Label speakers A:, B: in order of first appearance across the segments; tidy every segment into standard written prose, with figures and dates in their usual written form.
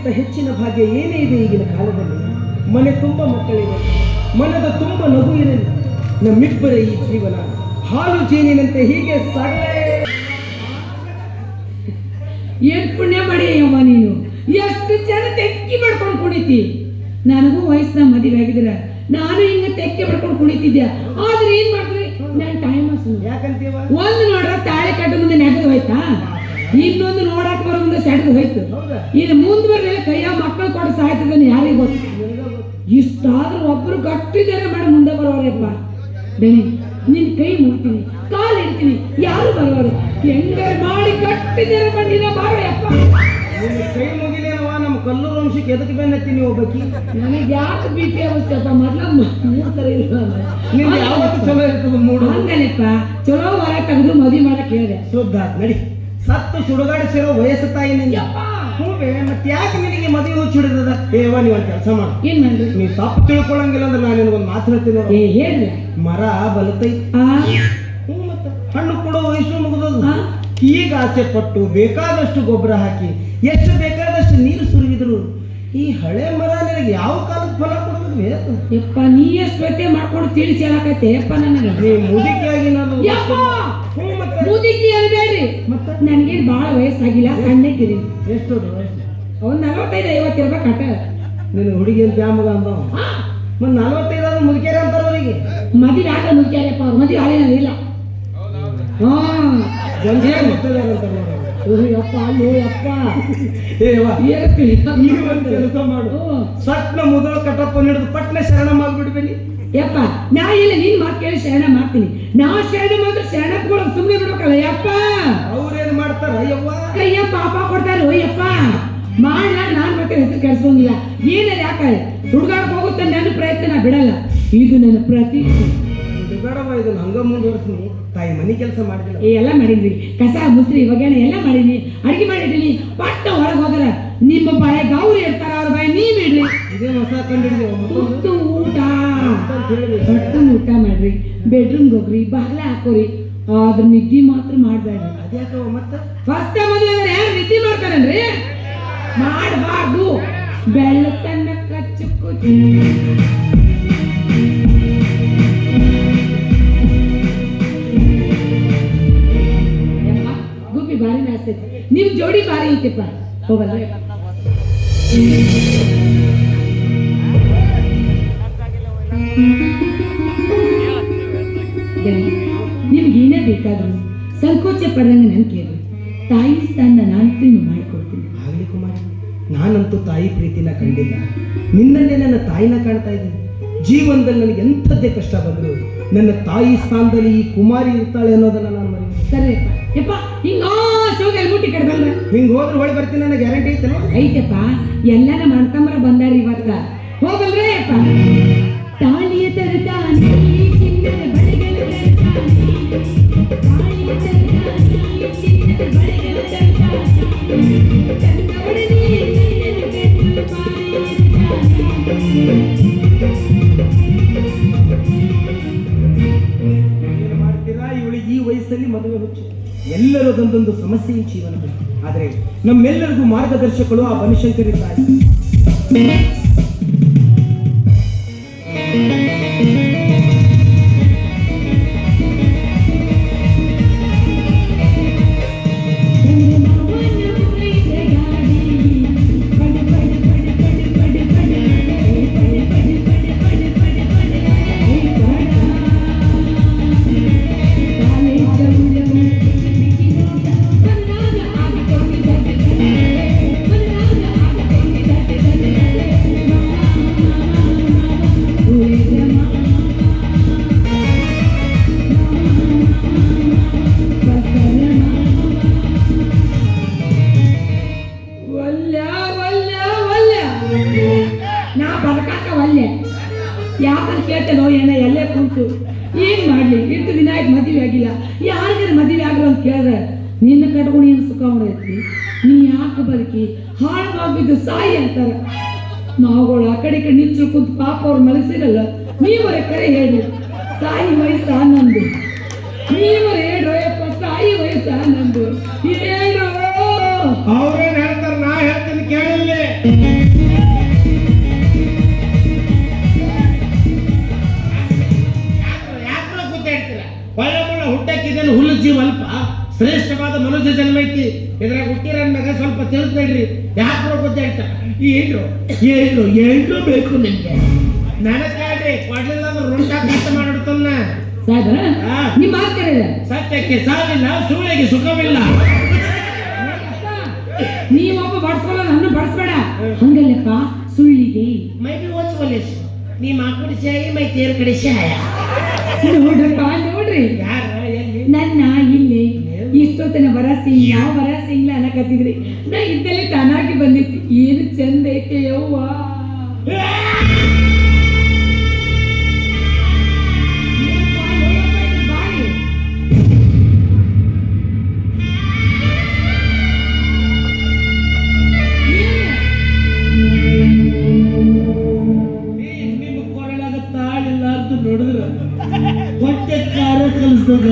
A: ಮಕ್ಕಳಿಗಿಂತ ಹೆಚ್ಚಿನ ಭಾಗ್ಯ ಏನೇ ಇದೆ ಈಗಿನ ಕಾಲದಲ್ಲಿ. ಮನೆ ತುಂಬ ಮಕ್ಕಳಿದೆ, ಮನದ ತುಂಬ ನಗು ಇರಲಿ. ನಮ್ಮಿಬ್ಬರ ಈ ಜೀವನ ಹಾಲು ಜೇನಿನಂತೆ ಹೀಗೆ ಸಾಗಲೇ.
B: ಏನ್ ಪುಣ್ಯ ಮಾಡಿ ಅಮ್ಮ ನೀನು, ಎಷ್ಟು ಜನ ತೆಕ್ಕಿ ಮಾಡ್ಕೊಂಡು ಕುಣಿತಿ. ನನಗೂ ವಯಸ್ಸಿನ ಮದುವೆ ಆಗಿದ್ರ ನಾನು ಹಿಂಗ ತೆಕ್ಕಿ ಮಾಡ್ಕೊಂಡು ಕುಣಿತಿದ್ದೆ. ಆದ್ರೆ ಏನ್ ಮಾಡಿದ್ರಿ, ನಾನು ಟೈಮ್
A: ಯಾಕಂತೀವ?
B: ಒಂದು ನೋಡ್ರ ತಾಳೆ ಕಟ್ಟು ಮುಂದೆ ನೆಗದು ಹೋಯ್ತಾ, ಇನ್ನೊಂದು ನೋಡಕ್ ಬರೋ ಮುಂದೆ ಸೆಡ್ದು ಹೋಯ್ತು. ಇನ್ನು ಮುಂದ್ ಬರ್ಲಿಲ್ಲ ಕೈಯ ಮಕ್ಕಳು ಕೊಡ ಸಾಯ್ತದನ್ನ ಯಾರಿಗೆ ಗೊತ್ತು. ಇಷ್ಟಾದ್ರೂ ಒಬ್ರು ಗಟ್ಟಿದ್ದಾರೆ ಮಾಡಿ ಮುಂದೆ ಬರೋರಪ್ಪ. ಬೆಳಿ ನಿನ್ ಕೈ ಮುಗ್ತೀನಿ, ಕಾಲು ಇಡ್ತೀನಿ, ಯಾರು ಬರೋರು ಹೆಂಗಾರು ಮಾಡಿ ಗಟ್ಟಿದ್ದಾರೆ ಬಂದಿನ ಬಾರೋ ಯಪ್ಪ.
A: ಕೈ ಮುಗಿಲೇನವ, ನಮ್ಮ ಕಲ್ಲೂರು ವಂಶಕ್ಕೆ ಎದಕ್ಕೆ ಬೆನ್ನತ್ತೀನಿ ಒಬ್ಬಕಿ.
B: ನನಗೆ ಯಾಕೆ BP ಆಗುತ್ತಪ್ಪ, ಮೊದ್ಲ 3 ಸಲ ಇಲ್ಲ
A: ನಿಮ್ಗೆ ಯಾವತ್ತು ಚಲೋ ಇರ್ತದ ಮೂಡು.
B: ಹಂಗಲ್ಲಪ್ಪ, ಚಲೋ ಹೊರ ತೆಗೆದು ಮದುವೆ ಮಾಡಕ್ ಹೇಳಿದೆ.
A: ಶುದ್ಧ ನಡಿ, ಸತ್ತು ಸುಡುಗಾಡಿಸಿರೋ ವಯಸ್ಸು ತಾಯಿ ನಿಂಗೆ. ಹೂವೇ ಮತ್ತೆ ಯಾಕೆ ನಿನಗೆ ಮದುವೆ ಹುಚ್ಚಿಡಿದ? ಏವ ನೀವು ಒಂದು ಕೆಲಸ ಮಾಡು.
B: ಏನ್ ಮಾಡ್ಲಿ?
A: ನೀ ತಪ್ಪು ತಿಳ್ಕೊಳಂಗಿಲ್ಲ ಅಂದ್ರೆ ನಾನು ನಿನಗೊಂದು ಮಾತು ಹೇಳ್ತೀನಿ.
B: ಹೇಳ್ರಿ.
A: ಮರ ಬಲತೈ, ಮತ್ತೆ ಹಣ್ಣು ಕೊಡೋ ವಯಸ್ಸು ಮುಗಿದದು. ಈಗ ಆಸೆ ಪಟ್ಟು ಬೇಕಾದಷ್ಟು ಗೊಬ್ಬರ ಹಾಕಿ ಎಷ್ಟು ಬೇಕಾದಷ್ಟು ನೀರು ಸುರಿದ್ರು ಈ ಹಳೆ ಮರ ನಿನಗೆ ಯಾವ ಕಾಲದ ಫಲ ಕೊಡೋದು ಬೇಕು?
B: ಯಪ್ಪ ನೀ ಎಷ್ಟು ವ್ಯತ್ಯೆ ಮಾಡ್ಕೊಂಡು ತಿಳಿಸಿ ಹೇಳಕತ್ತೆ ಯಪ್ಪ. ನನಗೆ
A: ನೀ ಮುದುಕಿಯಾಗಿ ನಾನು
B: ಮುದುಕಿ ಅನ್ಬೇಡ್ರಿ, ನನ್ಗೇನು ಭಾಳ ವಯಸ್ಸಾಗಿಲ್ಲ, ಸಣ್ಣಕ್ಕಿರಿ.
A: ಎಷ್ಟು ವಯಸ್ಸು?
B: ಅವ್ನು 45-50 ಇರ್ಬೇಕಟ.
A: ನಿನ್ನ ಹುಡುಗಿ ಅಂತ ಯಾಮಗ ಅಂದ ಮತ್ತೆ 45 ಆದ್ರೂ ಮುದುಕ್ಯಾರ ಅಂತಾರ ಅವರಿಗೆ.
B: ಮದುವೆ ಆಗ ಮುದುಕ್ಯಾರಪ್ಪ, ಅವ್ರು ಮದುವೆ ಹಾಲಿನ ಇಲ್ಲ. ಯಪ್ಪ ಅಲ್ಲೋ ಯಪ್ಪ,
A: ಕೆಲಸ ಮಾಡು, ಸಟ್ನ ಮೊದಲು ಕಟ್ಟಪ್ಪ ಹಿಡಿದು ಪಟ್ನ ಶರಣ ಮಾಡ್ಬಿಡ್ಬೇನಿ.
B: ಯಪ್ಪ ನಾ ಇಲ್ಲ, ನಿನ್ ಮಾತು ಕೇಳಿ ಶರಣ ಮಾಡ್ತೀನಿ. ನಾ ಶರಣ ಮಾತ್ರ ಶರಣಪ್ಪ ಸುಮ್ಮನೆ ಬಿಡ್ಬೇಕಲ್ಲ ಯಪ್ಪ.
A: ಅವ್ರೇನ್ ಮಾಡ್ತಾರ ಯವ್ವ?
B: ಕೈಯ ಪಾಪ ಕೊಡ್ತಾರ ಯಪ್ಪ. ಮಾಡ ನಾನ್ ಮತ್ತೆ ಹೆಸರು ಕೆಡ್ಸೋಂಗಿಲ್ಲ. ಏನಾರ ಯಾಕೆ ಸುಡ್ಗಾಡಕ್ ಹೋಗುತ್ತೆ ನನ್ನ ಪ್ರಯತ್ನ ನಾ ಬಿಡಲ್ಲ. ಇದು ನನ್ನ ಪ್ರತಿ
A: ಬೇಡವ, ಇದನ್ನ ಹಂಗ ಮುಂದುವರ್ಸ್ನಿ. ತಾಯಿ ಮನಿ ಕೆಲಸ ಮಾಡಿದಿಲ್ಲ?
B: ಎಲ್ಲ ಮಾಡಿದ್ವಿ, ಕಸ ಮುಸ್ರಿ ಒಗ್ಗರಣೆ ಎಲ್ಲ ಮಾಡಿದ್ವಿ, ಅಡಿಗೆ ಮಾಡಿದ್ದೀನಿ. ಪಟ್ಟ ಹೊರಗೆ ಹೋದ್ರ ನಿಮ್ಮ ಬಾಳೆ ಗೌರಿ ಇರ್ತಾರ, ಅವ್ರ ಬಾಯಿ ನೀ ಬಿಡ್ರಿ.
A: ಇದೇ ಹೊಸ ಕಂಡಿದ್ವಿ.
B: ತುತ್ತು ಊಟ ಊಟ ಮಾಡ್ರಿ, ಬೆಡ್ರೂಮ್ಗೆ ಹೋಗ್ರಿ, ಬಾಗ್ಲ ಹಾಕೋರಿ. ಆದ್ರ ನಿದ್ದೆ ಮಾತ್ರ ಮಾಡ್ಬೇಡ್ರಿ.
A: ಅದ್ಯಾಕವ ಮತ್ತೆ?
B: ಫಸ್ಟ್ ಮದುವೆ ಯಾರು ನಿದ್ದೆ ಮಾಡ್ತಾರನ್ರಿ? ಮಾಡಬಾರ್ದು. ಬೆಳ್ಳತನ್ನ ಕಚ್ಚು ಗುಬ್ಬಿ ಭಾರಿ ನಾಸ್ತೈತಿ, ನಿಮ್ ಜೋಡಿ ಭಾರಿ ಐತಿಪ್ಪ. ಹೋಗಲ್ಲ ನಿಮ್ಗೆ ಏನೇ ಬೇಕಾದ್ರು ಸಂಕೋಚ ಪಡಂಗೆ ನನ್ ಕೇಳಿ. ತಾಯಿ ಸ್ಥಾನ ನಾನು ಪ್ರೀತಿ ಮಾಡಿಕೊಡ್ತೀನಿ.
A: ಆಗ್ಲಿ ಕುಮಾರಿ, ನಾನಂತೂ ತಾಯಿ ಪ್ರೀತಿನ ಕಂಡಿಲ್ಲ, ನಿನ್ನಲ್ಲೇ ನನ್ನ ತಾಯಿನ ಕಾಣ್ತಾ ಇದ್ದೀನಿ. ಜೀವನದಲ್ಲಿ ನನಗೆ ಎಂಥದ್ದೇ ಕಷ್ಟ ಬಂದ್ರು ನನ್ನ ತಾಯಿ ಸ್ಥಾನದಲ್ಲಿ ಈ ಕುಮಾರಿ ಇರ್ತಾಳೆ ಅನ್ನೋದನ್ನ ನಾನು ಮರಿ.
B: ಸರಿ ಯಪ್ಪ, ಹಿಂಗ ಸೋಗಲ್ ಮುಟ್ಟಿ ಕಡೆ ಬಲ್ರ,
A: ಹಿಂಗ್ ಹೋದ್ರೆ ಹೊಳಿ ಬರ್ತೀನಿ, ನನಗೆ ಗ್ಯಾರಂಟಿ ಐತಲ್ಲ?
B: ಐತಪ್ಪ, ಎಲ್ಲನ ಮಾಡ್ಕೊಂಬರ ಬಂದಾರ ಇವತ್ತ. ಹೋಗಲ್ರೇ ಯಪ್ಪ. ತಾಳಿಯ ತರತಾನಿ ಚಿನ್ನದ ಬಳೆಗಳ ತರತಾನಿ, ತಾಳಿಯ ತರತಾನಿ ಚಿನ್ನದ ಬಳೆಗಳ ತರತಾನಿ, ಚಂದವಡನೆ ನೀನನ್ನು ಬೆನ್ನು
A: ಏನು ಮಾಡ್ತೀರಾ? ಇವಳಿಗೆ ಈ ವಯಸ್ಸಲ್ಲಿ ಮದುವೆ ಹುಚ್ಚು. ಎಲ್ಲರೂ ಅದೊಂದೊಂದು ಸಮಸ್ಯೆ ಈ ಜೀವನದಲ್ಲಿ. ಆದರೆ ನಮ್ಮೆಲ್ಲರಿಗೂ ಮಾರ್ಗದರ್ಶಕರು ಆ ಬನಶಂಕರಿದ್ದಾರೆ.
B: ಯಾಕಂತ ಕೇಳ್ತೇನೋ ಏನೋ ಎಲ್ಲೇ ಕುಂತು ಏನ್ ಮಾಡ್ಲಿ? ಎಷ್ಟು ದಿನ ಆಯ್ತು ಮದುವೆ ಆಗಿಲ್ಲ, ಯಾರಿಗಾರ ಮದುವೆ ಆಗ್ರು ಅಂತ ಕೇಳಿದ್ರೆ ನಿನ್ನ ಕಟ್ಕೊಂಡು ಏನು ಸುಖ ಮಾಡೈತಿ, ನೀ ಯಾಕೆ ಬದುಕಿ ಹಾಳಾಗ್ಬಿದ್ದು ಸಾಯಿ ಅಂತಾರ. ನಾವುಗಳು ಆ ಕಡೆ ನಿಂಚು ಕುಂತು ಪಾಪ ಅವ್ರು ಮಲಸಿರಲ್ಲ. ನೀವರ ಕರೆ ಹೇಳಿ, ಸಾಯಿ ವಯಸ್ಸ ನಂದು. ನೀವರ ಹೇಳ್ರಪ್ಪ, ಸಾಯಿ ವಯಸ್ಸ ನಂದು. ಹೇಳೋ
A: ಅವ್ರೇನ್ ಹೇಳ್ತಾರ, ನಾ ಹೇಳ್ತೀನಿ ಕೇಳಿಲ್ಲ. ಶ್ರೇಷ್ಠವಾದ ಮನುಷ್ಯ ಜನ್ಮ ಐತಿ. ಇದ್ರಾಗ ಹುಟ್ಟಿರ ಮಗ ಸ್ವಲ್ಪ ತಿಳಿದ್ಬೇಡ್ರಿ. ಯಾಕೆ ಗೊತ್ತಾಯ್ತ ಏನು ಬೇಕು ನಿಮ್ಗೆ ನನಗೆ ಕೇಳ್ರಿ. ಕೊಡ್ಲಿಲ್ಲ ಅಂದ್ರೆ ರುಂಟ ಕಷ್ಟ ಮಾಡಿಡ್ತನ್ನ.
B: ಸಾಹೇಬ್ರ ನಿಮ್ಮ ಮಾತು ಕರೆಯಿಲ್ಲ.
A: ಸತ್ಯಕ್ಕೆ ಸಾವಿಲ್ಲ, ಸುಳ್ಳಿಗೆ ಸುಖವಿಲ್ಲ.
B: ನೀವೊಬ್ಬ ಬಡ್ಸ್ಕೊಳ್ಳೋ ನನ್ನ ಬಡ್ಸ್ಬೇಡ. ಹಂಗಲ್ಲಪ್ಪ, ಸುಳ್ಳಿಗೆ
A: ಮೈ ಬಿ ಓದ್ಸ್ಕೊಲ್ಲಿ. ನೀ ಮಾಕುಡಿ ಶಾಯಿ ಮೈ ತೇರ್ ಕಡೆ ಶಾಯ.
B: ನೋಡ್ರಪ್ಪ ನೋಡ್ರಿ,
A: ಯಾರ ಎಲ್ಲಿ
B: ನನ್ನ ಇಲ್ಲಿ ಇಷ್ಟೊತ್ತನ ಭರವಸೆ ಯಾವ ಭರವಸೆ ಇಲ್ಲ ಅನ್ನಕತ್ತಿದ್ರಿ. ನಾ ಇದ್ದಲ್ಲೇ ತಾನಾಗಿ ಬಂದಿತ್ತು. ಏನು ಚಂದ ಐತೆ ಯವ್ವ.
A: ನೋಡಿದ್ರ ಹೊಟ್ಟೆ ಕಾರ ಕಲಿಸ್ದಾಗ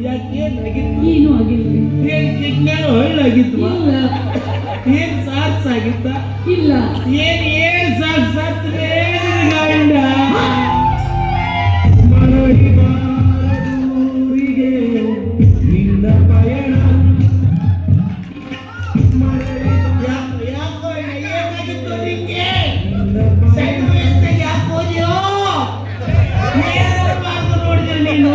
A: ಯಾಕೇನಾಗಿತ್ತು?
B: ಏನು ಆಗಿಲ್ಲ.
A: ಏನ್ ಕಿಡ್ನ್ಯಾಗ ಹೊಳ್ಳಾಗಿತ್ತು? ಏನ್ ಸಾಕ್ಸ್ ಆಗಿತ್ತ?
B: ಇಲ್ಲ.
A: ಏನ್ ಸಾಕ್ಸ್ ಸತ್ರೆ ಗಂಡ ಮರಳಿ ಬಾರದೂರಿಗೆ ನಿನ್ನ ಪಯಣ ಯಾಕೋ ಏನಾಗಿತ್ತು ನಿಂಗೆ? ನೋಡಿದ್ರೆ ನೀನು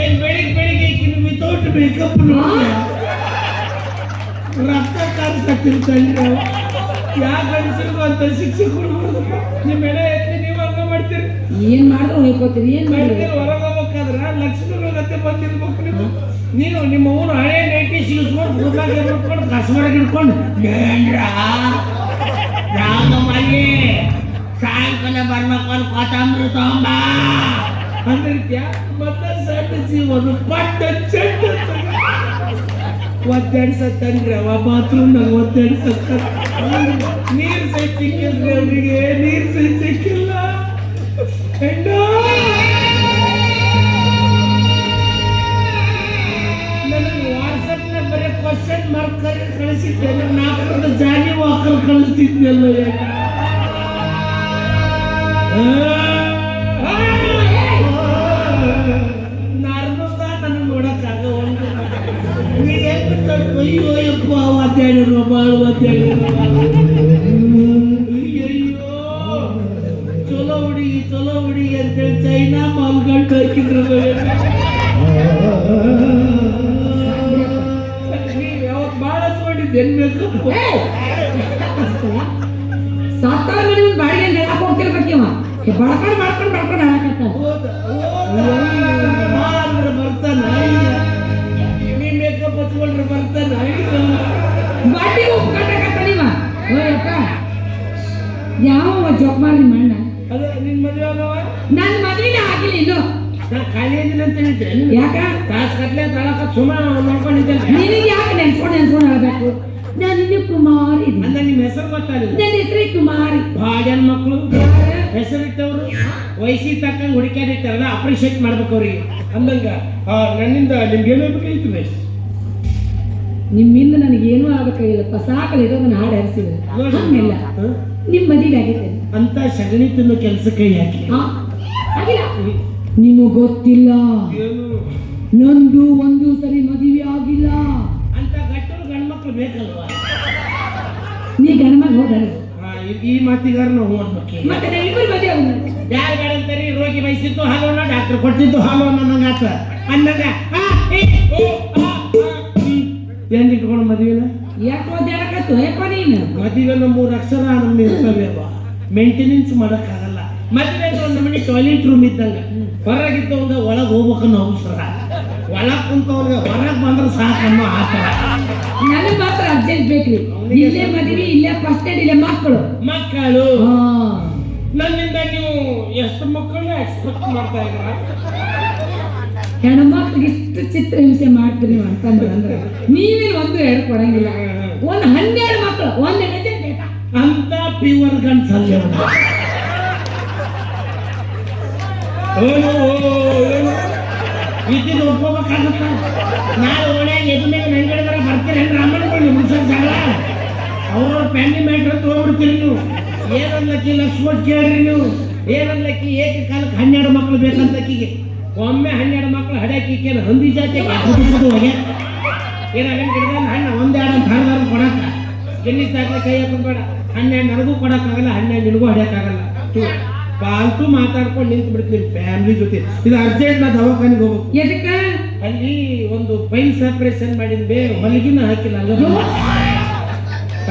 A: ಏನ್ ಬೆಳಿಗ್ಗೆ ವಿತೌಟ್ ಮೇಕಪ್ ರಕ್ತ ಕಾಣಿಸ್ತಿರ್ತಾನೆ. ಯಾಕೆ ಅನ್ಸಿಲ್ವ ಅಂತ ಶಿಕ್ಷೆ ಕೊಡ್ಬೋದು. ನಿಮ್ಮ ಎಳೆ ಎತ್ತಿ ನೀವು ಹಂಗ ಮಾಡ್ತೀರಿ.
B: ಏನ್ ಮಾಡಿದ್ರು ಹೋಗ್ಕೋತೀರಿ. ಏನ್ ಮಾಡಿದ್ರಿ?
A: ಹೊರಗೋಗ್ಬೇಕಾದ್ರ ಲಕ್ಷ್ಮೀ ಗತ್ತೆ ಬಂದಿರ್ಬೇಕು ನೀವು. ನೀನು ನಿಮ್ಮ ಊರು ಹಳೆ ನೈಟಿ ಸಿಗಿಸ್ಕೊಂಡು ಕೂದಲಾಗ ಹಿಡ್ಕೊಂಡು ಕಸ್ಮರಾಗ ಹಿಡ್ಕೊಂಡು ರಾಮಲ್ಲಿ ಸಾಯಂಕಾಲ ಬರ್ಬೇಕು ಅಂತ ಕೊತ್ತಂಬರಿ ತಗೊಂಬ ಅಂದಿರ್ತೀಯ. ಮತ್ತೆ ಸಟ್ಟಿಸಿ ಒಂದು ಪಟ್ಟ ಚೆಂಡ ಒದ್ದಾಡಿ ಸತ್ತನ್ರಿ. ಅವ ಬಾತ್ರೂಮ್ನಾಗ ಒದ್ದಾಡಿ ಸತ್ತ. ನೀರು ಸೈ ಸಿಕ್ಕಿಲ್ರಿ ಅವರಿಗೆ. ನೀರು ಸೈ ಸಿಕ್ಕಿಲ್ಲ. ನನಗೆ ವಾಟ್ಸಪ್ನ ಬರೀ ಕ್ವಶನ್ ಮಾರ್ಕ್ ಕಳಿಸಿದ್ದೇನೆ. ನಾಲ್ಕು ಜಾನಿ ವಾಕರ್ ಕಳಿಸ್ತಿದ್ನಲ್ಲ. ನಾರ್ಮಲ್ದ ನನಗೆ ನೋಡಕ್ಕಾಗ ಒಂದು ನೀವೇನ್ ಬಿಟ್ಟು ಅಯ್ಯೋ ಯಪ್ಪ ಒದ್ದಾಡಿರುವ ಬಾಳು ಒದ್ದಾಡಿರುವ. ಅಯ್ಯಯ್ಯೋ ಚಲೋ ಹುಡುಗಿ ಅಂತೇಳಿ ಚೈನಾ ಮಾಲ್ಗಂಡು ಹಾಕಿದ್ರು. ನೀವು ಯಾವತ್ತು ಭಾಳ ಹಚ್ಕೊಂಡಿದ್ದೇನು ಬೇಕು?
B: ಸತ್ತಾರ ಮನೆ ಒಂದು ಬಾಡಿಗೆ ಹೇಳಕ್ ಹೋಗ್ತಿರ್ಬೇಕಿವ. ಬಡ್ಕೊಂಡು ಹೇಳಕತ್ತ.
A: ಅಂದ್ರೆ ಬರ್ತಾನ. ನೀ ಮೇಕಪ್ ಹಚ್ಕೊಂಡ್ರೆ ಬರ್ತಾನ.
B: ಬಾಟಿಗೆ ಉಪ್ಕೊಂಡಾಗತ್ತ ನೀವ. ಓಯಪ್ಪ ಯಾವ ಜೋಕ್ ಮಾಡಿ ಮಣ್ಣ.
A: ಅದೇ ನಿನ್ ಮದುವೆ ಆಗವ?
B: ನನ್ನ ಮದುವೆನೇ ಆಗಿಲ್ಲ ಇನ್ನು.
A: ನಾ ಖಾಲಿ ಇದ್ದೀನಿ ಅಂತ ಹೇಳಿದ್ದೆ.
B: ಯಾಕ
A: ತಾಸ್ ಕಟ್ಲೆ ತಳಕ ಸುಮ್ಮನೆ ಮಾಡ್ಕೊಂಡಿದ್ದಲ್ಲ.
B: ನಿನಗೆ ಯಾಕೆ ನೆನ್ಸ್ಕೊಂಡು ಹೇಳ್ಬೇಕು? ನಾನು ನಿನ್ನೆ ಕುಮಾರಿ ಇದ್ದೀನಿ.
A: ಅಂದ್ರೆ ನಿಮ್ಮ ಹೆಸರು ಗೊತ್ತಾಗಲಿಲ್ಲ.
B: ನನ್ನ ಹೆಸರೇ ಕುಮಾರಿ.
A: ಭಾಜನ್ ಮಕ್ಕಳು ಹೆಸರಿಟ್ಟವ್ರು ವಯಸ್ಸಿ ತಕ್ಕಂಗೆ ಹುಡುಕ್ಯಾಡಿರ್ತಾರಲ್ಲ, ಅಪ್ರಿಷಿಯೇಟ್ ಮಾಡ್ಬೇಕು ಅವ್ರಿಗೆ. ಅಂದಂಗ ನನ್ನಿಂದ ನಿಮ್ಗೆ ಏನು ಬೇಕಾಗಿತ್ತು ಬೇಸ್?
B: ನಿಮ್ಮಿಂದ ನನಗೇನೂ ಆಗಬೇಕಾಗಿಲ್ಲಪ್ಪ. ಸಾಕಲ್ಲ ಇರೋದನ್ನ ಹಾಡು ಹರಿಸಿದ್ರೆ ಹಂಗಿಲ್ಲ. ನಿಮ್ಮ ಮದುವೆ ಆಗೈತೆ
A: ಅಂತ ಸಗಣಿ ತಿನ್ನೋ ಕೆಲಸಕ್ಕೆ ಯಾಕೆ
B: ಆಗಿಲ್ಲ? ನಿಮಗೆ ಗೊತ್ತಿಲ್ಲ,
A: ಏನು
B: ನಂದು ಒಂದು ಸರಿ ಮದುವೆ ಆಗಿಲ್ಲ.
A: ಅಂತ ಗಟ್ಟರು ಗಂಡ್ಮಕ್ಳು ಬೇಕಲ್ವಾ?
B: ನೀ ಗಂಡ್ಮಗ್ ಹೋದ
A: ಈ ಮಾತಿಗಾರ ನಾವು ಓದ್ಬೇಕು.
B: ಮತ್ತೆ ನಾವಿಬ್ಬರು ಮದುವೆ ಆಗೋಣ.
A: ಯಾರು ಬೇಡಂತಾರಿ? ರೋಗಿ ಬಯಸಿದ್ದು ಹಾಲೋಣ, ಡಾಕ್ಟರ್ ಕೊಟ್ಟಿದ್ದು ಹಾಲೋಣ ನಂಗಾತ ಅಂದಾಗ ಏನ್ ಇಟ್ಕೊಂಡು ಮದುವೆನ
B: ಯಾಕೆ ಓದ್ಯಾಡಕತ್ತು ಯಪ್ಪ ನೀನು?
A: ಮದುವೆನ 3 ಅಕ್ಷರ ನಮ್ಗೆ ಇರ್ತವೆ. ಮೇಂಟೆನೆನ್ಸ್ ಮಾಡೋಕ್ಕಾಗಲ್ಲ. ಮದುವೆ ಒಂದು ಮನೆ ಟಾಯ್ಲೆಟ್ ರೂಮ್ ಇದ್ದಂಗ. ಹೊರಗಿದ್ದವಂಗ ಒಳಗೆ ಹೋಗ್ಬೇಕನ್ನೋ ಅವಸರ. ಒಳಗೆ ಕುಂತವ್ರಿಗೆ ಹೊರಗೆ ಬಂದ್ರೆ ಸಾಕನ್ನೋ ಆತರ.
B: ನನಗೆ ಮಾತ್ರ ಅರ್ಜೆಂಟ್ ಬೇಕ್ರಿ. ಇಲ್ಲೇ ಮದುವೆ, ಇಲ್ಲೇ ಫಸ್ಟ್ ಏಡ್, ಇಲ್ಲೇ ಮಕ್ಕಳು. ನನ್ನಿಂದ ನೀವು ಎಷ್ಟು ಮಕ್ಕಳನ್ನ ಎಕ್ಸ್ಪೆಕ್ಟ್ ಮಾಡ್ತಾ ಇದ್ದೀರಾ? ಹೆಣ್ಮಕ್ಳಿಗೆ ಇಷ್ಟು ಚಿತ್ರಹಿಂಸೆ ಮಾಡ್ತೀರಿ ನೀವು ಅಂತಂದ್ರೆ ನೀವೇ 1-2 ಕೊಡಂಗಿಲ್ಲ. 12 ಮಕ್ಕಳು 1 ಹೆಜ್ಜೆ ಬೇಕಾ
A: ಅಂತ ಪ್ಯೂರ್ ಗಂಡ್ಸಲ್ಲ. ಇದನ್ನು ಒಪ್ಕೋಬೇಕಾಗತ್ತ. ನಾಳೆ ಓಣ್ಯಾಗ ಎದ್ಮೇಲೆ ನಂಗಡಿದ್ರೆ ಬರ್ತೀರಿ ಹೆಣ್ಣು ರಾಮಣ್ಣ ಮುಗಿಸೋದು ಜಗಳ. ಅವ್ರವ್ರ ಪ್ಯಾಂಡಿ ಮ್ಯಾಟ್ರ್ ಅಂತ ಹೋಗ್ಬಿಡ್ತೀರಿ ನೀವು. ಏನನ್ಲಕ್ಕಿ ಲಕ್ಷ್ಮಣ್ ಕೇಳ್ರಿ ನೀವು. ಏನನ್ಲಕ್ಕಿ ಏಕ ಕಾಲಕ್ಕೆ 12 ಮಕ್ಕಳು ಬೇಕಂತ ಅಕ್ಕಿಗೆ ಒಮ್ಮೆ 12 ಮಕ್ಕಳು ಹಡ್ಯಾಕಿ ಈಕೇನು ಹಂದಿ ಜಾತಿ ಹೋಗಿ ಏನಾಗನ್ ಗಿಡದ ಹಣ್ಣು ಒಂದೆರಡು ಅಂತ ಹರಿದಾರ ಕೊಡಕ್ಕ ಗಿನ್ನಿಸ್ ದಾಖಲೆ ಕೈ ಹಾಕೊಂಡ್ಬೇಡ 12 ನನಗೂ ಕೊಡಕ್ಕಾಗಲ್ಲ 12 ನಿನಗೂ ಹಡ್ಯಾಕಾಗಲ್ಲ ಪಾಲ್ತು ಮಾತಾಡ್ಕೊಂಡು ನಿಂತು ಬಿಡ್ತೀನಿ ಫ್ಯಾಮಿಲಿ ಜೊತೆ ಇದು ಅರ್ಜೆಂಟ್ ನಾ ದವಾಖಾನಿಗೆ ಹೋಗ್ಬೇಕು
B: ಎದಕ್ಕ
A: ಅಲ್ಲಿ ಒಂದು ಪೈಲ್ ಸಪ್ರೇಷನ್ ಮಾಡಿದ ಬೇರೆ ಹೊಲಿಗಿನ ಹಾಕಿಲ್ಲ ಅಲ್ಲ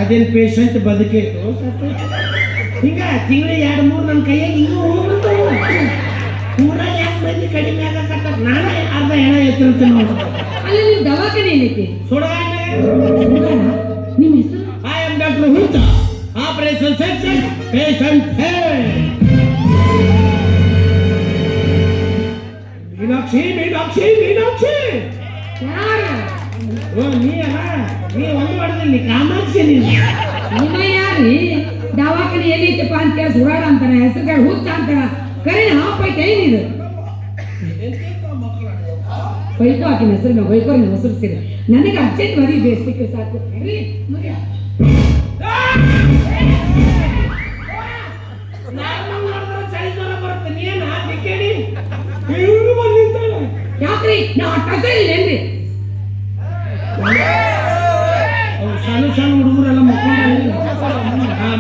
A: ಅದೇನು ಪೇಷಂಟ್ ಬದುಕೇತು ಹಿಂಗ ತಿಂಗಳಿಗೆ 2-3 ನನ್ನ ಕೈಯಾಗ ಇನ್ನೂ ಹೋಗ್ಬಿಡ್ತಾವೆ ಊರಾಗ ಯಾಕೆ ಮಂದಿ ಕಡಿಮೆ ಆಗಕತ್ತ ನಾನು ಅರ್ಧ ಹೆಣ ಎತ್ತಿರ್ತೀನಿ ನೋಡಿ
B: ಅಲ್ಲಿ ನಿಮ್ ದವಾಖಾನೆ ಏನೈತಿ
A: ಸುಡಗಾಡ
B: ನಿಮ್ಮ ಹೆಸರು
A: ಐ ಆಮ್ ಡಾಕ್ಟರ್ ಹುಚ್ಚ ಆಪರೇಷನ್ ಸಕ್ಸಸ್ ಪೇಷಂಟ್ ಹೇ ಮೀನಾಕ್ಷಿ ಮೀನಾಕ್ಷಿ ಮೀನಾಕ್ಷಿ
B: ಯಾರು
A: ಓ ನೀ ಒಂದು ಮಾಡಿದಲ್ಲಿ ಕಾಮಾಕ್ಷಿ ನೀನು
B: ನಿಮ್ಮ ಯಾರಿ ದವಾಖಾನೆ ಎಲ್ಲೈತಪ್ಪ ಅಂತ ಕೇಳಿ ಸುರಾಡ ಅಂತಾರ ಹೆಸರುಗಳು ಹುಚ್ಚ ಅಂತಾರ ಕರೀನ ಹಾಪೈತೆ ಏನಿದು ಬೈಕೋ ಆಕಿನ ಹೆಸರು ನಾವು ಬೈಕೋ ನೀವು ಹೆಸರು ಸೇರಿ ನನಗೆ ಅರ್ಜೆಂಟ್ ಮರಿ ಬೇಸಿಗೆ ಸಾಕು ರೀ ಮರಿ ಯಾಕ್ರಿ ನಾವು ಟಸೇನ್ರಿ
A: ಸಣ್ಣ ಸಣ್ಣ ಹುಡುಗರೆಲ್ಲ ಮಕ್ಕೊಂಡು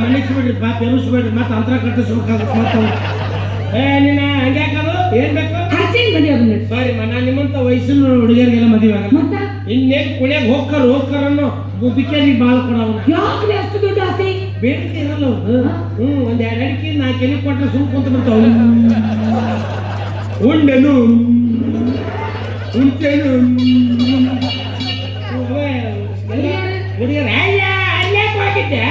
A: ಮನೆಸ್ಬಿಡ್ರಿ ಪಾಪ ಎನಿಸ್ಬೇಡ್ರಿ ಮತ್ತೆ ಅಂತರ ಕಟ್ಟಿಸ್ಬೇಕಾಗುತ್ತೆ ಮತ್ತೆ ನೀನ ಹಂಗ್ಯಾಕದು ಏನ್ ಬೇಕು
B: ಅರ್ಜೆಂಟ್ ಮದುವೆ ಬಂದ್ರಿ
A: ಸಾರಿ ನಾನು ನಿಮ್ಮಂತ ವಯಸ್ಸಿನ ಹುಡುಗಿಯರಿಗೆಲ್ಲ ಮದುವೆ ಆಗಲ್ಲ
B: ಮತ್ತ
A: ಇನ್ನೇನ್ ಕುಣಿಯಾಗ ಹೋಗ್ತಾರ ಅನ್ನೋ ಗುಬ್ಬಿಕೆಲಿ ಬಾಳ ಕೊಡವ
B: ಯಾಕ್ರಿ ಅಷ್ಟು ದೊಡ್ಡ ಆಸೆ
A: ಬೇಡಿಕೆ ಇರಲ್ಲ ಒಂದ್ 2 ಅಡಿಕೆ 4 ಎಲೆ ಕೊಟ್ರೆ ಸುಮ್ ಕುಂತ ಬರ್ತಾವ ಉಂಡೆನು ಉಂಟೇನು ಹುಡುಗಿಯರ ಅಲ್ಲೇ ಹೋಗಿದ್ದೆ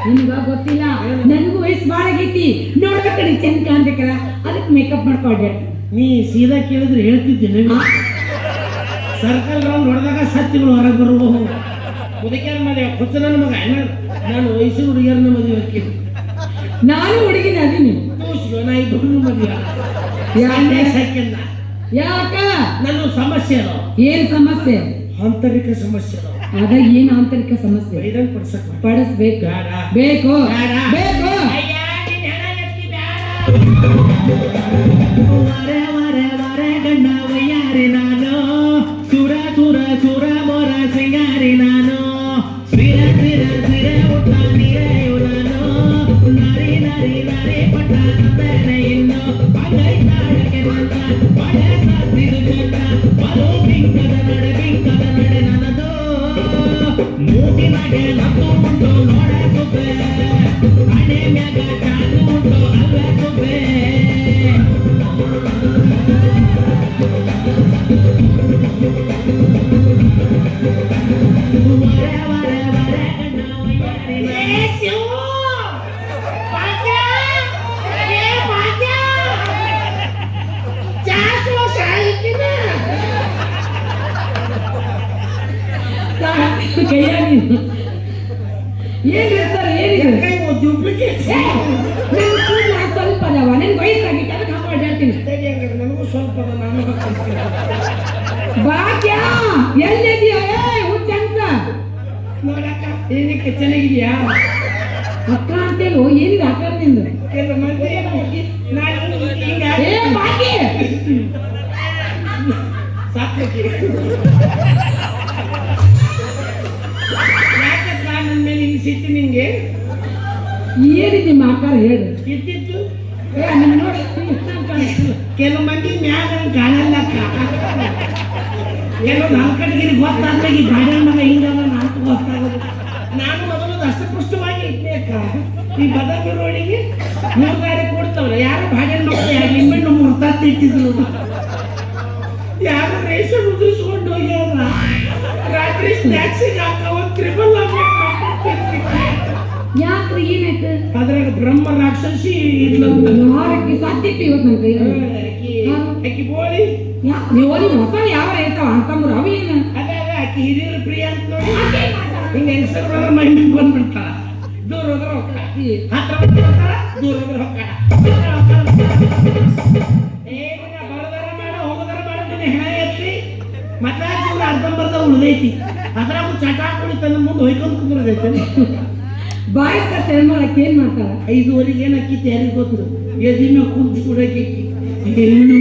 B: ನಿಮ್ಗ ಗೊತ್ತಿಲ್ಲ ನನಗೂ ವಯಸ್ಸು ಭಾಳ ಆಗೈತಿ ನೋಡ್ಬೇಕಡಿ ಚೆಂದ ಕಾಣ್ಬೇಕಲ್ಲ ಅದಕ್ಕೆ ಮೇಕಪ್ ಮಾಡ್ಕೊಂಡೆ
A: ನೀ ಸೀದಾ ಕೇಳಿದ್ರೆ ಹೇಳ್ತಿದ್ದೀನಿ ಸರ್ಕಲ್ ರೌಂಡ್ ಹೊಡೆದಾಗ ಸತ್ತಿಗಳು ಹೊರಗೆ ಬರುವು ಮುದುಕಿಯರ ಮದುವೆ ಹುಚ್ಚ ನನ್ನ ಮಗ ನಾನು ವಯಸ್ಸಿನ ಹುಡುಗಿಯರನ್ನ ಮದುವೆ ಹಾಕಿದ್ದೆ
B: ನಾನು ಹುಡುಗಿನ ಅದೀನಿ
A: ನಾ ಇಬ್ಬರು ಮದುವೆ ಯಾಕೆ
B: ಯಾಕ
A: ನನ್ನ ಸಮಸ್ಯೆ ಅದಾವ
B: ಏನ್ ಸಮಸ್ಯೆ
A: ಆಂತರಿಕ ಸಮಸ್ಯೆ ಅದಾವ
B: ಅದ ಏನ್ ಆಂತರಿಕ ಸಮಸ್ಯೆ
A: ಇದನ್ನ ಪಡಿಸಕ್
B: ಪಡಿಸ್ಬೇಕು
A: ಬೇಡ
B: ಬೇಕು
A: ಬೇಡ
B: ಬೇಕು
A: ಗಂಡ ವಯ್ಯಾರಿ ನಾನು ಸುರ ಸುರ ಸುರ ಮೊರ ಸಿಂಗಾರಿ ನಾನು ಸಿರ ಸಿರ ಸಿರ ಊಟ ನೀರೇ ನಾನು ನರಿ ನರಿ ನರಿ ಪಟ್ಟ ತಂದನೆ ಇನ್ನು ಬಗೈ ತಾಳಕ್ಕೆ ಬಂದ ಬಳೆ ಸಾತಿದು ಚಂದ ಬಲು ಬಿಂಕದ ನಡೆ ನನ್ನದು ಮೂಗಿನಾಗೆ ನತ್ತು ಉಂಟು ನೋಡೆ ಸುಬ್ಬೆ ಹಣೆ ಮ್ಯಾಗ ಚಾಕು ಉಂಟು ಅಲ್ವೇ ಸುಬ್ಬೆ
B: ಕೈಯಾಗಿ ಏನ್ರಿ ಸರ್ ಏನಿದೆ
A: ಡೂಪ್ಲಿಕೇಟ್
B: ಸ್ವಲ್ಪ ಅದಾವ ನನ್ಗೆ ವಯಸ್ಸಾಗಿತ್ತು ಅದಕ್ಕೆ ಹಾಕೊಂಡು ಹೇಳ್ತೀನಿ
A: ನನಗೂ ಸ್ವಲ್ಪ
B: ಭಾಗ್ಯ ಎಲ್ಲಿದೆಯಾ ಹುಚ್ಚಂತ
A: ನೋಡಕ್ಕ ಏನಕ್ಕೆ ಚೆನ್ನಾಗಿದ್ಯಾ
B: ಅಕ್ಕ ಅಂತೇಳು ಏನಿದೆ ಅಕ್ಕ ನಿಂದು
A: ಕೆಲವು ಮಂದಿ
B: ಏ ಭಾಗ್ಯ
A: ಸಾಕ್ಲಿಕ್ಕೆ ಯಾಕಪ್ಪ ನನ್ನ ಮೇಲೆ ಹಿಂಗೆ ಸಿಟ್ಟು ನಿಂಗೆ
B: ಏನಿದೆ ನಿಮ್ಮ ಆಕಾರ ಹೇಳು
A: ಇದ್ದಿತ್ತು
B: ಏ ನಿನ್ನ ನೋಡಿ
A: ಕೆಲವು ಮಂದಿ ಮ್ಯಾಗ ಕಾಣಲ್ಲ ಕೆಲವು ನಾಲ್ಕಡಿಗೆ ಗೊತ್ತಾದ್ಮೇಲೆ ಈ ಬಾಡಿನ ಮಗ ಹಿಂಗಲ್ಲ ನಾಲ್ಕು ಗೊತ್ತಾಗೋದು ನಾನು ಮೊದಲು ದಷ್ಟಪುಷ್ಟವಾಗಿ ಇಟ್ಬೇಕ ಈ ಬದಲು ರೋಡಿಗೆ 3 ಗಾಡಿ ಕೊಡ್ತಾವ್ರೆ ಯಾರು ಬಾಡಿನ ಮಕ್ಕಳು ನಿಮ್ಮೆಣ್ಣು ಮುರ್ತಾತ್ ಇಟ್ಟಿದ್ರು ಯಾರು ರೇಷನ್ ಉದುರಿಸ್ಕೊಂಡು ಹೋಗ್ಯಾರ ರಾತ್ರಿ ಸ್ನ್ಯಾಕ್ಸಿಗೆ ಹಾಕವ ತ್ರಿಬಲ್
B: ಯಾಕ್ರಿ ಏನಾಯ್ತು
A: ಅದ್ರಾಗ ಬ್ರಹ್ಮ ರಾಕ್ಷಸಿ ಇದ್ಲಂತ
B: ಯಾರಕ್ಕೆ ಸಾಧ್ಯತೆ ಇವತ್ತು ನನ್ನ ಕೈ
A: ಅಕ್ಕಿ ಬೋಳಿ
B: ನೀವು ಹೊಸ ಯಾವ ಇರ್ತಾವ ಅಂತಂದ್ರು ಅವ ಏನು
A: ಅದೇ ಆಕಿ ಹಿರಿಯರು ಪ್ರಿಯ ಅಂತ ನೋಡಿ ಹಿಂಗೆ ಹೆಂಗಸರು ಮೈಂಡಿಗೆ ಬಂದ್ಬಿಡ್ತಾರ ದೂರ ಹೋದ್ರೆ ಹೋಗ್ತಾರ ಹತ್ರ ಬರ್ತಾರ ದೂರ ಹೋದ್ರೆ ಹೋಗ್ತಾರ ಏನಿಲ್ಲ ಬರದಾರ ಮಾಡ ಹೋಗದಾರ ಮಾಡ ಹೆಣ ಎತ್ತಿ ಮತ್ತೆ ಅರ್ಧಂಬರ್ಧ ಉಳಿದೈತಿ ಅದ್ರಾಗ ಚಟ ಹಾಕೊಂಡು ತನ್ನ ಮುಂದೆ ಹೊಯ್ಕೊಂಡು ಕುಂದ್ರದೈತೆ
B: ಬಾಯಿ ಸತ್ತ ಹೆಣ್ಮಳಕ್ಕೆ ಏನ್ ಮಾಡ್ತಾಳ?
A: 5:15 ಏನ್ ಅಕ್ಕಿತ್ತು ಯಾರಿಗೆ ಗೊತ್ತು? ಎದಿನ ಕುಂತು ಕೂಡಕ್ಕೆ ಹೇಳು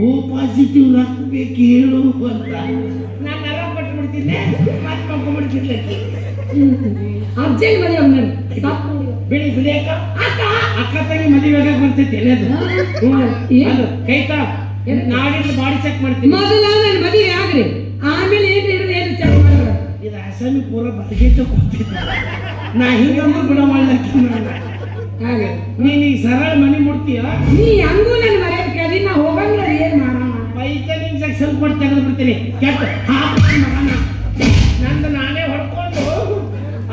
A: ಓ ಪಾಸಿಟಿವ್ ರಕ್ತ ಬೇಕು ಹೇಳು ಅಂತ ನಾನು ಆರಾಮ ಪಟ್ಬಿಡ್ತೀನಿ. ಮತ್ತೆ ಮಕ್ಕೊಂಡ್ಬಿಡ್ತಿರ್ಲಿ
B: ಅರ್ಜೆಂಟ್ ಮದುವೆ ಅವ್ನ
A: ಬಿಡಿ ಬಿಡಿ ಅಕ್ಕ ತಂಗಿ ಮದುವೆ ಆಗಕ್ಕೆ ಬರ್ತೈತಿ ಅದು ಕೈತಾ ನಾಡಿದ್ದು ಬಾಡಿ ಚೆಕ್ ಮಾಡ್ತೀನಿ.
B: ಮೊದಲ ನನ್ನ ಮದುವೆ ಆಗ್ರಿ, ಆಮೇಲೆ ಏನ್ ಹಿಡಿದು ಏನು ಚೆಕ್ ಮಾಡೋದು.
A: ಇದು ಅಸಮಿ ಪೂರ ಬದಗೇತ ಕೂತಿದ್ದ ನಾ ಹಿಂಗಂದ್ರೂ ಬಿಡ ಮಾಡ್ಲಕ್ಕೆ
B: ಹಾಗೆ
A: ನೀನು ಈ ಸರಳ ಮನೆ ಮುಡ್ತೀಯ.
B: ನೀ ಹಂಗೂ ನನ್ನ ಮರ್ಯಾದೆ ಕೇಳಿ ನಾ ಹೋಗಂಗಿಲ್ಲ, ಏನ್ ಮಾಡೋಣ?
A: ಪೈಸೆ ನಿಂಗೆ ಸ್ವಲ್ಪ ಕೊಟ್ಟು ತೆಗೆದು ಬಿಡ್ತೀನಿ. ಕೆಟ್ಟ ಮಗನ ನಂದು ನಾನೇ ಹೊಡ್ಕೊಂಡು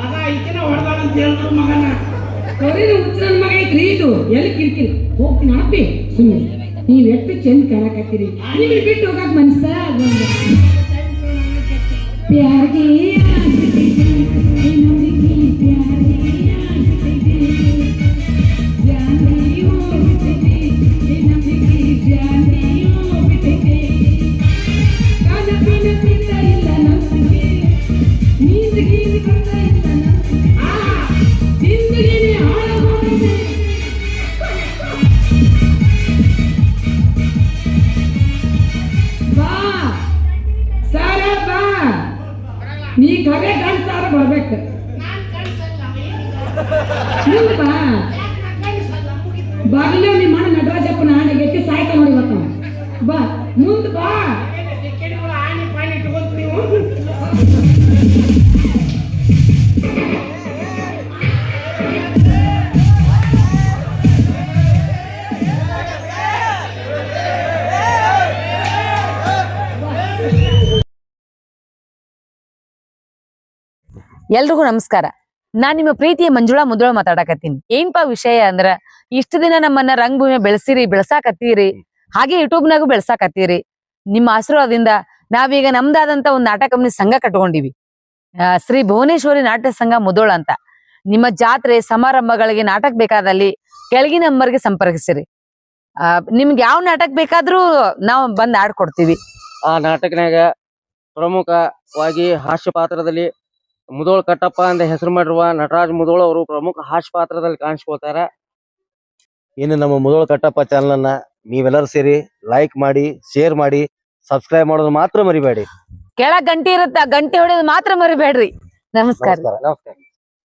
A: ಆಗ ಈಕಿನ ಹೊಡೆದಾಳ ಅಂತ ಹೇಳಿದ್ರು ಮಗನ.
B: ಕೊರಿನ ಹುಚ್ಚ ನನ್ನ ಮಗ ಐತ್ರಿ ಇದು. ಎಲ್ಲಿ ಕಿರಿಕಿರಿ ಹೋಗ್ತೀನಿ ಅಪ್ಪಿ ಸುಮ್ಮನೆ. ನೀವ್ ಎಷ್ಟು ಚಂದ ಕಾಣಕತ್ತೀರಿ, ನಿಮಗೆ ಬಿಟ್ಟು ಹೋಗಕ್ ಮನ್ಸ ಪ್ಯಾರಿಗೆ ನೀ ಕರೆ ಗಂಡ್ಸಾರ ಬರ್ಬೇಕು. ಬಾಗಿಲ ನಿಮ್ಮ ಅಣ್ಣ ನಟರಾಜಪ್ಪನ ಆನೆಗೆ ಸಾಯ್ತಾ ನೋಡಿ ಬರ್ತಾವ. ಬಾ ಮುಂದ್ ಬಾ.
C: ಎಲ್ರಿಗೂ ನಮಸ್ಕಾರ. ನಾನ್ ನಿಮ್ಮ ಪ್ರೀತಿಯ ಮಂಜುಳಾ ಮುದುಳ ಮಾತಾಡಕತ್ತೀನಿ. ಏನ್ಪಾ ವಿಷಯ ಅಂದ್ರ, ಇಷ್ಟು ದಿನ ನಮ್ಮನ್ನ ರಂಗಭೂಮಿ ಬೆಳೆಸಾಕತ್ತೀರಿ, ಹಾಗೆ ಯೂಟ್ಯೂಬ್ನಾಗೂ ಬೆಳೆಸಾಕತ್ತೀರಿ. ನಿಮ್ಮ ಆಶೀರ್ವಾದದಿಂದ ನಾವೀಗ ನಮ್ದಾದಂತ ಒಂದು ನಾಟಕ ಕಂಪನಿ ಸಂಘ ಕಟ್ಕೊಂಡಿವಿ, ಶ್ರೀ ಭುವನೇಶ್ವರಿ ನಾಟ್ಯ ಸಂಘ ಮುದೋಳ ಅಂತ. ನಿಮ್ಮ ಜಾತ್ರೆ ಸಮಾರಂಭಗಳಿಗೆ ನಾಟಕ ಬೇಕಾದಲ್ಲಿ ಕೆಳಗಿನ ನಂಬರ್ಗೆ ಸಂಪರ್ಕಿಸಿರಿ. ನಿಮ್ಗೆ ಯಾವ ನಾಟಕ ಬೇಕಾದ್ರೂ ನಾವು ಬಂದ್ ಆಡ್ಕೊಡ್ತೀವಿ.
D: ಆ ನಾಟಕನಾಗ ಪ್ರಮುಖವಾಗಿ ಹಾಸ್ಯ ಪಾತ್ರದಲ್ಲಿ ಮುದೋಳ್ ಕಟ್ಟಪ್ಪ ಅಂತ ಹೆಸರು ಮಾಡಿರುವ ನಟರಾಜ್ ಮುದೋಳ್ ಅವರು ಪ್ರಮುಖ ಹಾಸ್ಯ ಪಾತ್ರದಲ್ಲಿ ಕಾಣಿಸ್ಕೊಳ್ತಾರ.
E: ಇನ್ನು ನಮ್ಮ ಮುದೋಳ್ ಕಟ್ಟಪ್ಪ ಚಾನಲ್ ಅನ್ನ ನೀವೆಲ್ಲರೂ ಸೇರಿ ಲೈಕ್ ಮಾಡಿ, ಶೇರ್ ಮಾಡಿ, ಸಬ್ಸ್ಕ್ರೈಬ್ ಮಾಡೋದು ಮಾತ್ರ ಮರಿಬೇಡಿ.
C: ಕೆಳಗ್ ಗಂಟೆ ಇರುತ್ತ, ಗಂಟೆ ಹೊಡೆಯೋದು ಮಾತ್ರ ಮರಿಬೇಡ್ರಿ. ನಮಸ್ಕಾರ.
E: ನಮಸ್ಕಾರ.